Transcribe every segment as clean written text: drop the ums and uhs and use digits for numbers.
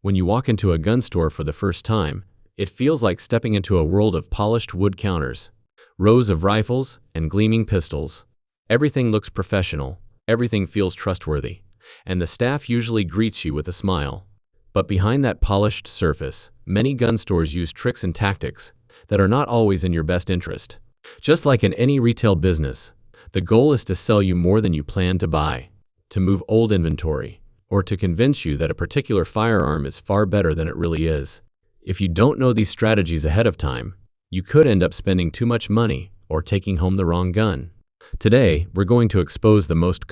When you walk into a gun store for the first time, it feels like stepping into a world of polished wood counters, rows of rifles, and gleaming pistols. Everything looks professional, everything feels trustworthy, and the staff usually greets you with a smile. But behind that polished surface, many gun stores use tricks and tactics that are not always in your best interest. Just like in any retail business, the goal is to sell you more than you plan to buy, to move old inventory, or to convince you that a particular firearm is far better than it really is. If you don't know these strategies ahead of time, you could end up spending too much money or taking home the wrong gun. Today, we're going to expose the most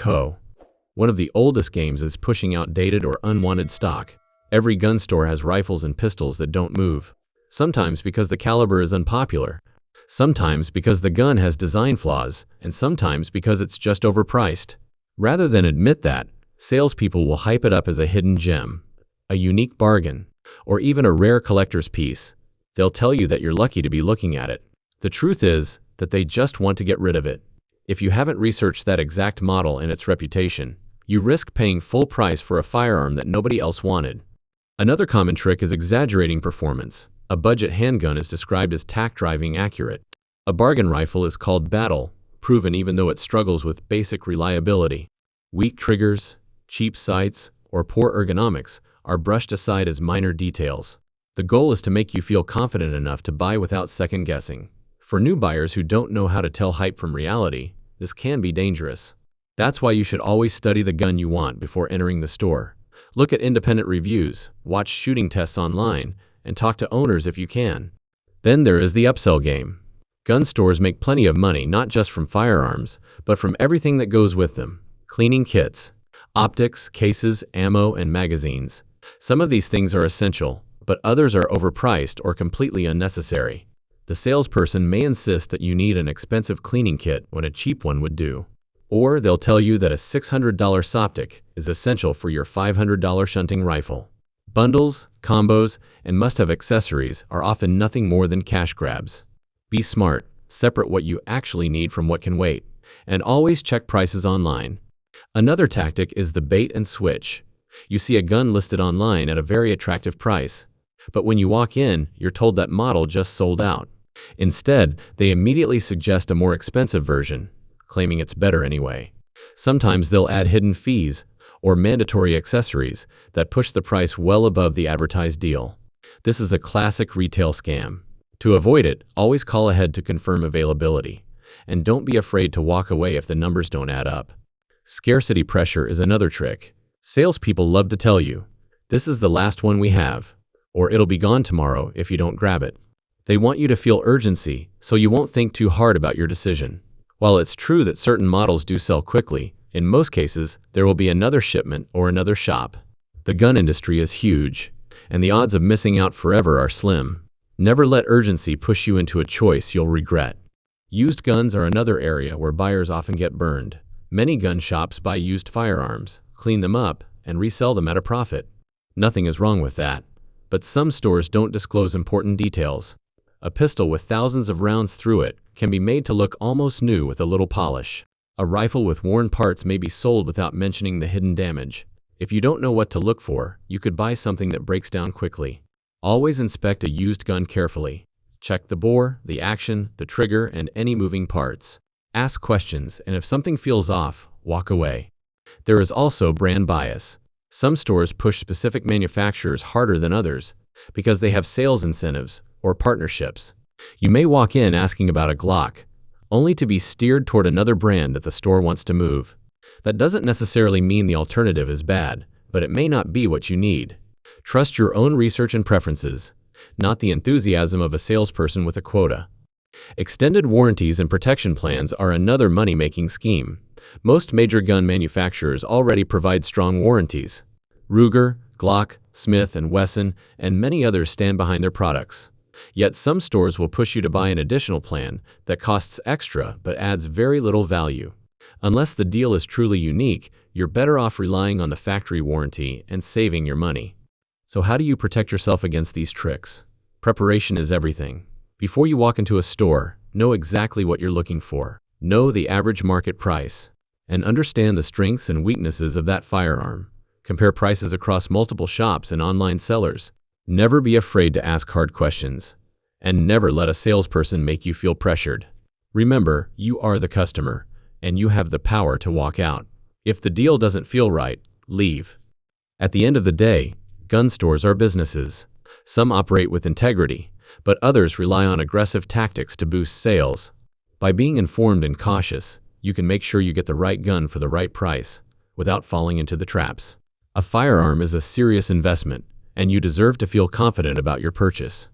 one of the oldest games is pushing outdated or unwanted stock. Every gun store has rifles and pistols that don't move. Sometimes because the caliber is unpopular, sometimes because the gun has design flaws, and sometimes because it's just overpriced. Rather than admit that, salespeople will hype it up as a hidden gem, a unique bargain, or even a rare collector's piece. They'll tell you that you're lucky to be looking at it. The truth is that they just want to get rid of it. If you haven't researched that exact model and its reputation, you risk paying full price for a firearm that nobody else wanted. Another common trick is exaggerating performance. A budget handgun is described as tack-driving accurate. A bargain rifle is called battle-proven even though it struggles with basic reliability. Weak triggers, cheap sights, or poor ergonomics are brushed aside as minor details. The goal is to make you feel confident enough to buy without second-guessing. For new buyers who don't know how to tell hype from reality, this can be dangerous. That's why you should always study the gun you want before entering the store. Look at independent reviews, watch shooting tests online, and talk to owners if you can. Then there is the upsell game. Gun stores make plenty of money not just from firearms, but from everything that goes with them. Cleaning kits, optics, cases, ammo, and magazines. Some of these things are essential, but others are overpriced or completely unnecessary. The salesperson may insist that you need an expensive cleaning kit when a cheap one would do. Or they'll tell you that a $600 Soptic is essential for your $500 shunting rifle. Bundles, combos, and must-have accessories are often nothing more than cash grabs. Be smart, separate what you actually need from what can wait, and always check prices online. Another tactic is the bait and switch. You see a gun listed online at a very attractive price, but when you walk in, you're told that model just sold out. Instead, they immediately suggest a more expensive version, claiming it's better anyway. Sometimes they'll add hidden fees or mandatory accessories that push the price well above the advertised deal. This is a classic retail scam. To avoid it, always call ahead to confirm availability, and don't be afraid to walk away if the numbers don't add up. Scarcity pressure is another trick. Salespeople love to tell you, "This is the last one we have," or "It'll be gone tomorrow if you don't grab it." They want you to feel urgency, so you won't think too hard about your decision. While it's true that certain models do sell quickly, in most cases, there will be another shipment or another shop. The gun industry is huge, and the odds of missing out forever are slim. Never let urgency push you into a choice you'll regret. Used guns are another area where buyers often get burned. Many gun shops buy used firearms, clean them up, and resell them at a profit. Nothing is wrong with that, but some stores don't disclose important details. A pistol with thousands of rounds through it can be made to look almost new with a little polish. A rifle with worn parts may be sold without mentioning the hidden damage. If you don't know what to look for, you could buy something that breaks down quickly. Always inspect a used gun carefully. Check the bore, the action, the trigger, and any moving parts. Ask questions, and if something feels off, walk away. There is also brand bias. Some stores push specific manufacturers harder than others because they have sales incentives or partnerships. You may walk in asking about a Glock, only to be steered toward another brand that the store wants to move. That doesn't necessarily mean the alternative is bad, but it may not be what you need. Trust your own research and preferences, not the enthusiasm of a salesperson with a quota. Extended warranties and protection plans are another money-making scheme. Most major gun manufacturers already provide strong warranties. Ruger, Glock, Smith & Wesson, and many others stand behind their products. Yet some stores will push you to buy an additional plan that costs extra but adds very little value. Unless the deal is truly unique, you're better off relying on the factory warranty and saving your money. So how do you protect yourself against these tricks? Preparation is everything. Before you walk into a store, know exactly what you're looking for. Know the average market price, and understand the strengths and weaknesses of that firearm. Compare prices across multiple shops and online sellers. Never be afraid to ask hard questions. And never let a salesperson make you feel pressured. Remember, you are the customer, and you have the power to walk out. If the deal doesn't feel right, leave. At the end of the day, gun stores are businesses. Some operate with integrity, but others rely on aggressive tactics to boost sales. By being informed and cautious, you can make sure you get the right gun for the right price, without falling into the traps. A firearm is a serious investment, and you deserve to feel confident about your purchase.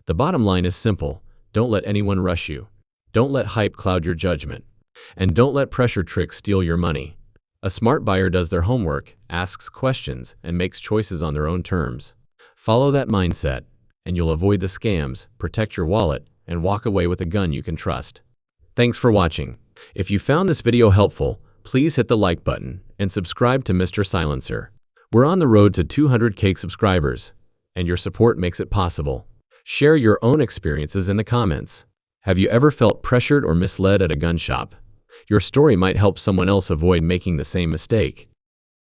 The bottom line is simple: don't let anyone rush you. Don't let hype cloud your judgment. And don't let pressure tricks steal your money. A smart buyer does their homework, asks questions, and makes choices on their own terms. Follow that mindset, and you'll avoid the scams, protect your wallet, and walk away with a gun you can trust. Thanks for watching. If you found this video helpful, please hit the like button and subscribe to MR.Silencer. We're on the road to 200K subscribers, and your support makes it possible. Share your own experiences in the comments. Have you ever felt pressured or misled at a gun shop? Your story might help someone else avoid making the same mistake.